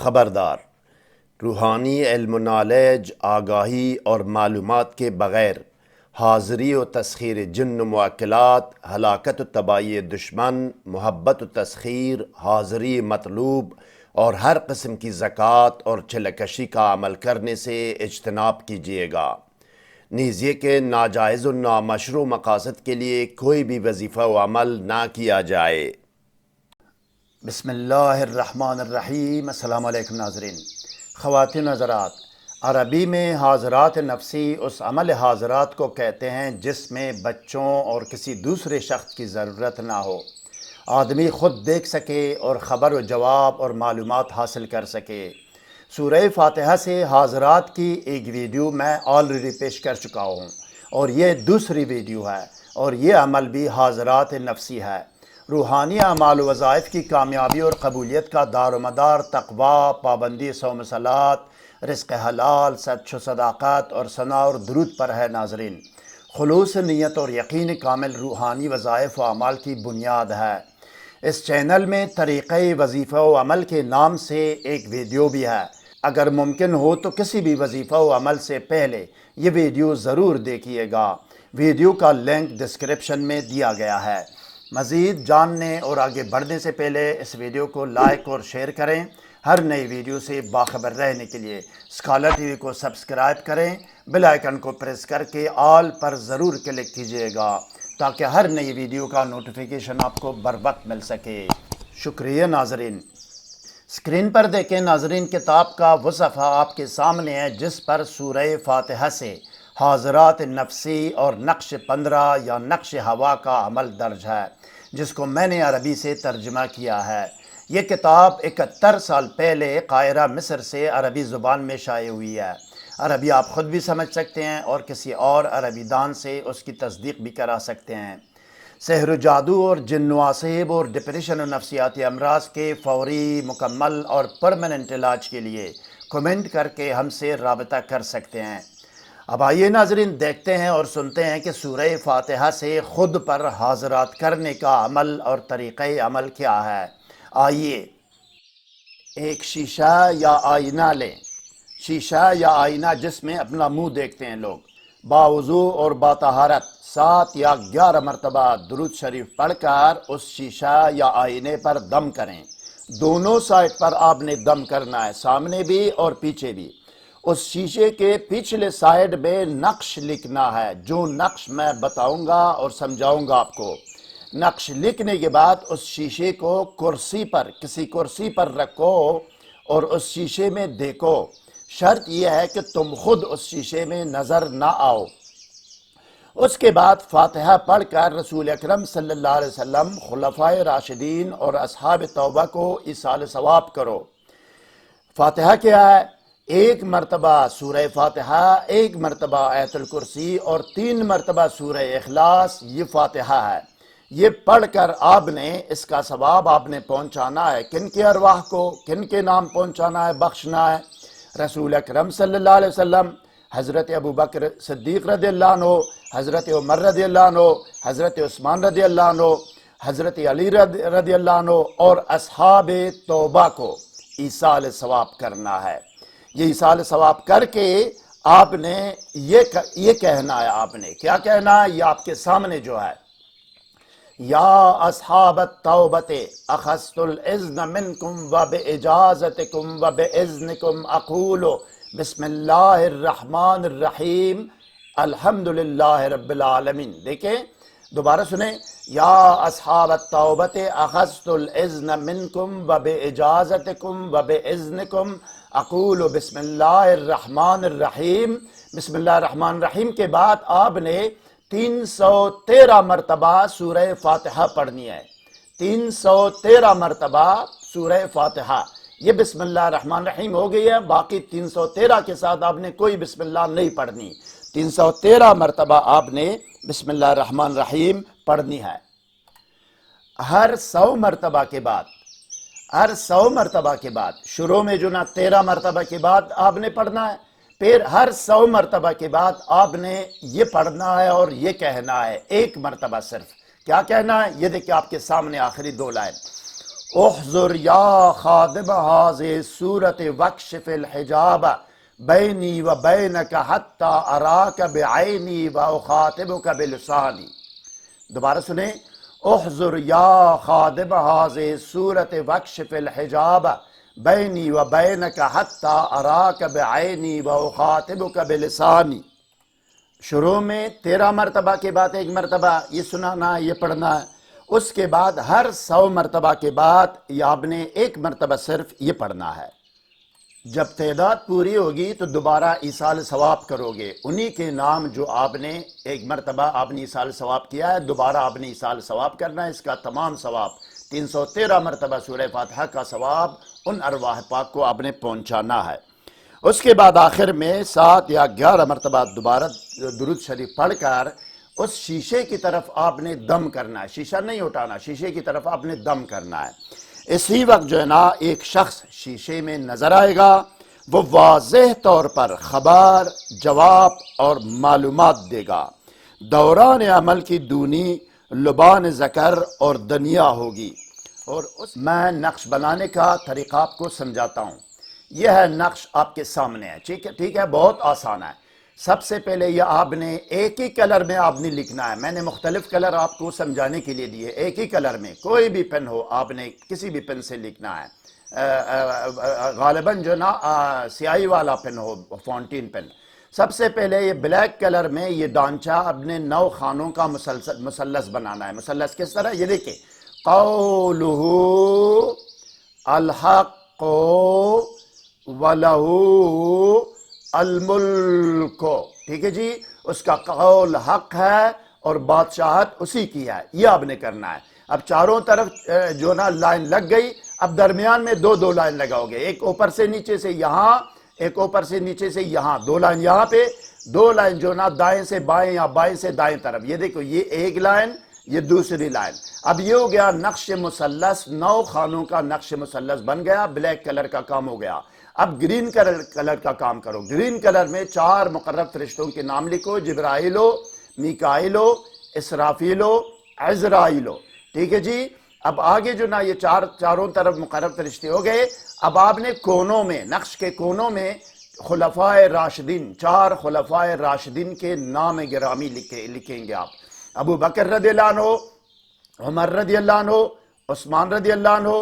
خبردار، روحانی علم و نالج، آگاہی اور معلومات کے بغیر حاضری و تسخیر جن و موکلات، ہلاکت و تباہی دشمن، محبت و تسخیر، حاضری مطلوب اور ہر قسم کی زکوٰۃ اور چلکشی کا عمل کرنے سے اجتناب کیجیے گا، نیز یہ کہ ناجائز و نامشروع مقاصد کے لیے کوئی بھی وظیفہ و عمل نہ کیا جائے۔ بسم اللہ الرحمن الرحیم۔ السلام علیکم ناظرین۔ خواتین حضرات، عربی میں حاضرات نفسی اس عمل حاضرات کو کہتے ہیں جس میں بچوں اور کسی دوسرے شخص کی ضرورت نہ ہو، آدمی خود دیکھ سکے اور خبر و جواب اور معلومات حاصل کر سکے۔ سورہ فاتحہ سے حاضرات کی ایک ویڈیو میں آلریڈی پیش کر چکا ہوں، اور یہ دوسری ویڈیو ہے، اور یہ عمل بھی حاضرات نفسی ہے۔ روحانی اعمال و وظائف کی کامیابی اور قبولیت کا دار و مدار تقویٰ، پابندی صوم صلات، رزق حلال، سچ و صداقت اور ثنا اور درود پر ہے۔ ناظرین، خلوص نیت اور یقین کامل روحانی وظائف و اعمال کی بنیاد ہے۔ اس چینل میں طریقہ وظیفہ و عمل کے نام سے ایک ویڈیو بھی ہے۔ اگر ممکن ہو تو کسی بھی وظیفہ و عمل سے پہلے یہ ویڈیو ضرور دیکھیے گا۔ ویڈیو کا لنک ڈسکرپشن میں دیا گیا ہے۔ مزید جاننے اور آگے بڑھنے سے پہلے اس ویڈیو کو لائک اور شیئر کریں۔ ہر نئی ویڈیو سے باخبر رہنے کے لیے اسکالر ٹی وی کو سبسکرائب کریں، بیل آئیکن کو پریس کر کے آل پر ضرور کلک کیجیے گا تاکہ ہر نئی ویڈیو کا نوٹیفیکیشن آپ کو بر وقت مل سکے۔ شکریہ ناظرین۔ اسکرین پر دیکھیں ناظرین، کتاب کا وہ صفحہ آپ کے سامنے ہے جس پر سورہ فاتحہ سے حاضرات نفسی اور نقش 15 یا نقش ہوا کا عمل درج ہے، جس کو میں نے عربی سے ترجمہ کیا ہے۔ یہ کتاب 71 سال پہلے قاہرہ مصر سے عربی زبان میں شائع ہوئی ہے۔ عربی آپ خود بھی سمجھ سکتے ہیں اور کسی اور عربی دان سے اس کی تصدیق بھی کرا سکتے ہیں۔ سحر و جادو اور جن و عصیب اور ڈپریشن و نفسیاتی امراض کے فوری، مکمل اور پرماننٹ علاج کے لیے کمنٹ کر کے ہم سے رابطہ کر سکتے ہیں۔ اب آئیے ناظرین، دیکھتے ہیں اور سنتے ہیں کہ سورہ فاتحہ سے خود پر حاضرات کرنے کا عمل اور طریقہ عمل کیا ہے۔ آئیے ایک شیشہ یا آئینہ لیں، شیشہ یا آئینہ جس میں اپنا منہ دیکھتے ہیں لوگ، باوضو اور باطہارت 7 یا 11 مرتبہ درود شریف پڑھ کر اس شیشہ یا آئینے پر دم کریں۔ دونوں سائڈ پر آپ نے دم کرنا ہے، سامنے بھی اور پیچھے بھی۔ اس شیشے کے پچھلے سائڈ میں نقش لکھنا ہے، جو نقش میں بتاؤں گا اور سمجھاؤں گا آپ کو۔ نقش لکھنے کے بعد اس شیشے کو کرسی پر، کسی کرسی پر رکھو اور اس شیشے میں دیکھو۔ شرط یہ ہے کہ تم خود اس شیشے میں نظر نہ آؤ۔ اس کے بعد فاتحہ پڑھ کر رسول اکرم صلی اللہ علیہ وسلم، خلفائے راشدین اور اصحاب توبہ کو ایصال ثواب کرو۔ فاتحہ کیا ہے؟ 1 مرتبہ سورہ فاتحہ، 1 مرتبہ آیت الکرسی اور 3 مرتبہ سورہ اخلاص، یہ فاتحہ ہے۔ یہ پڑھ کر آپ نے اس کا ثواب آپ نے پہنچانا ہے۔ کن کے ارواح کو، کن کے نام پہنچانا ہے، بخشنا ہے؟ رسول اکرم صلی اللہ علیہ وسلم، حضرت ابوبکر صدیق رضی اللہ عنہ، حضرت عمر رضی اللہ عنہ، حضرت عثمان رضی اللہ عنہ، حضرت علی رضی اللہ عنہ اور اصحاب توبہ کو ایصال ثواب کرنا ہے۔ یہ ایصال ثواب کر کے آپ نے یہ کہنا ہے، آپ نے کیا کہنا ہے؟ یہ آپ کے سامنے جو ہے، یا اصحاب التوبۃ اخذت الاذن منکم وباجازتکم وباذنکم اقول بسم اللہ الرحمن الرحیم الحمدللہ رب العالمین۔ دیکھیں دوبارہ سنیں، یا اصحاب التوبۃ اخذت الاذن منکم وباجازتکم وباذنکم اقول بسم اللہ الرحمن الرحیم۔ بسم اللہ الرحمن الرحیم کے بعد آپ نے 313 مرتبہ سورہ فاتحہ پڑھنی ہے۔ 313 مرتبہ سورہ فاتحہ، یہ بسم اللہ الرحمن الرحیم ہو گئی ہے۔ باقی 313 کے ساتھ آپ نے کوئی بسم اللہ نہیں پڑھنی۔ 313 مرتبہ آپ نے بسم اللہ الرحمن الرحیم پڑھنی ہے۔ ہر 100 مرتبہ کے بعد، ہر 100 مرتبہ کے بعد، شروع میں جو نا 13 مرتبہ کے بعد آپ نے پڑھنا ہے، پھر ہر 100 مرتبہ کے بعد آپ نے یہ پڑھنا ہے اور یہ کہنا ہے 1 مرتبہ صرف۔ کیا کہنا ہے؟ یہ دیکھیں آپ کے سامنے آخری 2 لائن، احضر یا خادم حاضر صورت وکشف الحجاب بینی و بینک حتی اراک بعینی و اخاطبک بلسانی. دوبارہ سنیں. احضر یا خادم حاضر صورت وکشف الحجاب بینی و بینک حتی اراک بعینی و اخاطبک بلسانی. شروع میں 13 مرتبہ کے بعد ایک مرتبہ یہ سنانا ہے، یہ پڑھنا ہے. اس کے بعد ہر 100 مرتبہ کے بعد یہ آپ نے ایک مرتبہ صرف یہ پڑھنا ہے. جب تعداد پوری ہوگی تو دوبارہ ایصال ثواب کرو گے. انہی کے نام جو آپ نے ایک مرتبہ آپ نے ایصال ثواب کیا ہے، دوبارہ آپ نے ایصال ثواب کرنا ہے. اس کا تمام ثواب 313 مرتبہ سورہ فاتحہ کا ثواب ان ارواح پاک کو آپ نے پہنچانا ہے. اس کے بعد آخر میں 7 یا 11 مرتبہ دوبارہ درود شریف پڑھ کر اس شیشے کی طرف آپ نے دم کرنا ہے. شیشہ نہیں اٹھانا، شیشے کی طرف آپ نے دم کرنا ہے. اسی وقت جو ہے نا ایک شخص شیشے میں نظر آئے گا، وہ واضح طور پر خبر، جواب اور معلومات دے گا. دوران عمل کی دونی لبان ذکر اور دنیا ہوگی. اور میں نقش بنانے کا طریقہ آپ کو سمجھاتا ہوں. یہ ہے نقش آپ کے سامنے ہے. ٹھیک ہے، بہت آسان ہے. سب سے پہلے یہ آپ نے ایک ہی کلر میں آپ نے لکھنا ہے. میں نے مختلف کلر آپ کو سمجھانے کے لیے دیے. ایک ہی کلر میں کوئی بھی پن ہو، آپ نے کسی بھی پن سے لکھنا ہے. غالباً جو نا سیاہی والا پن ہو، فاؤنٹین پن. سب سے پہلے یہ بلیک کلر میں یہ ڈانچہ اپنے 9 خانوں کا مثلث بنانا ہے. مثلث کس طرح؟ یہ دیکھیں، قولہ الحق وَلَهُ الملک. ٹھیک ہے جی، اس کا قول حق ہے اور بادشاہت اسی کی ہے. یہ آپ نے کرنا ہے. اب چاروں طرف جو نا لائن لگ گئی. اب درمیان میں 2 لائن لگاؤ گے. ایک اوپر سے نیچے سے یہاں، ایک اوپر سے نیچے سے یہاں. 2 لائن یہاں پہ، 2 لائن جو نا دائیں سے بائیں یا بائیں سے دائیں طرف. یہ دیکھو، یہ ایک لائن، یہ دوسری لائن. اب یہ ہو گیا نقش مثلث. 9 خانوں کا نقش مثلث بن گیا. بلیک کلر کا کام ہو گیا. اب گرین کلر کا کام کرو. گرین کلر میں 4 مقرب فرشتوں کے نام لکھو: جبرائیلو، میکائیلو، اسرافیلو، عزرائیلو. ٹھیک ہے جی. اب آگے جو نا یہ چاروں طرف مقرب فرشتے ہو گئے. اب آپ نے کونوں میں، نقش کے کونوں میں خلفائے راشدین، 4 خلفائے راشدین کے نام گرامی لکھیں گے آپ. ابو بکر رضی اللہ عنہ، عمر رضی اللہ عنہ، عثمان رضی اللہ عنہ،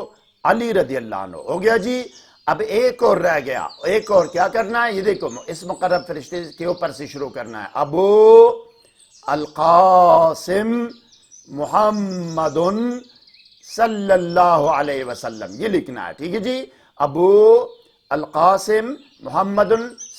علی رضی اللہ عنہ. ہو گیا جی. اب ایک اور رہ گیا. ایک اور کیا کرنا ہے؟ یہ دیکھو، اس مقرب فرشتے کے اوپر سے شروع کرنا ہے. ابو القاسم محمد صلی اللہ علیہ وسلم، یہ لکھنا ہے. ٹھیک ہے جی. ابو القاسم محمد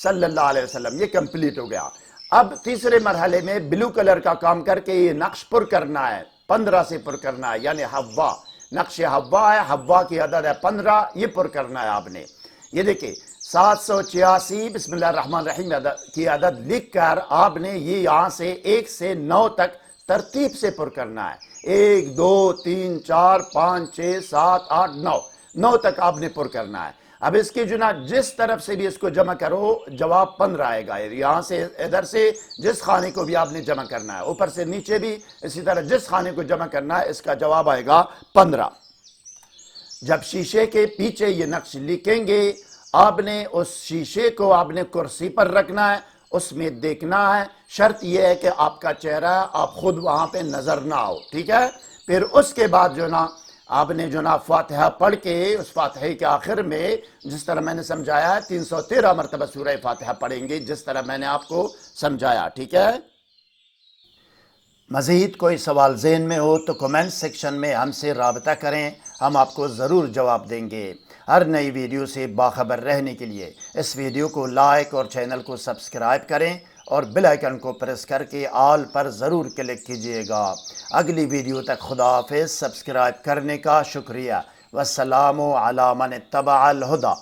صلی اللہ علیہ وسلم، یہ کمپلیٹ ہو گیا. اب تیسرے مرحلے میں بلو کلر کا کام کر کے یہ نقش پر کرنا ہے. 15 سے پر کرنا ہے، یعنی حوا. نقش حوا ہے، حوا کی عدد ہے 15. یہ پر کرنا ہے آپ نے. یہ دیکھیں، 786 بسم اللہ الرحمن الرحیم کی عدد لکھ کر آپ نے یہ یہاں سے 1 سے 9 تک ترتیب سے پر کرنا ہے. 1 2 3 4 5 6 7 8 9 9 تک آپ نے پر کرنا ہے. اب اس کی جناب جس طرف سے بھی اس کو جمع کرو، جواب 15 آئے گا. یہاں سے ادھر سے جس خانے کو بھی آپ نے جمع کرنا ہے، اوپر سے نیچے بھی اسی طرح جس خانے کو جمع کرنا ہے، اس کا جواب آئے گا 15. جب شیشے کے پیچھے یہ نقش لکھیں گے، آپ نے اس شیشے کو آپ نے کرسی پر رکھنا ہے، اس میں دیکھنا ہے. شرط یہ ہے کہ آپ کا چہرہ آپ خود وہاں پہ نظر نہ آؤ. ٹھیک ہے. پھر اس کے بعد جو نا آپ نے جو نا فاتحہ پڑھ کے اس فاتحے کے آخر میں جس طرح میں نے سمجھایا ہے 313 مرتبہ سورہ فاتحہ پڑھیں گے، جس طرح میں نے آپ کو سمجھایا. ٹھیک ہے. مزید کوئی سوال ذہن میں ہو تو کمنٹ سیکشن میں ہم سے رابطہ کریں، ہم آپ کو ضرور جواب دیں گے. ہر نئی ویڈیو سے باخبر رہنے کے لیے اس ویڈیو کو لائک اور چینل کو سبسکرائب کریں اور بیل آئیکن کو پریس کر کے آل پر ضرور کلک کیجئے گا. اگلی ویڈیو تک خدا حافظ. سبسکرائب کرنے کا شکریہ. والسلام علی من اتبع الہدی.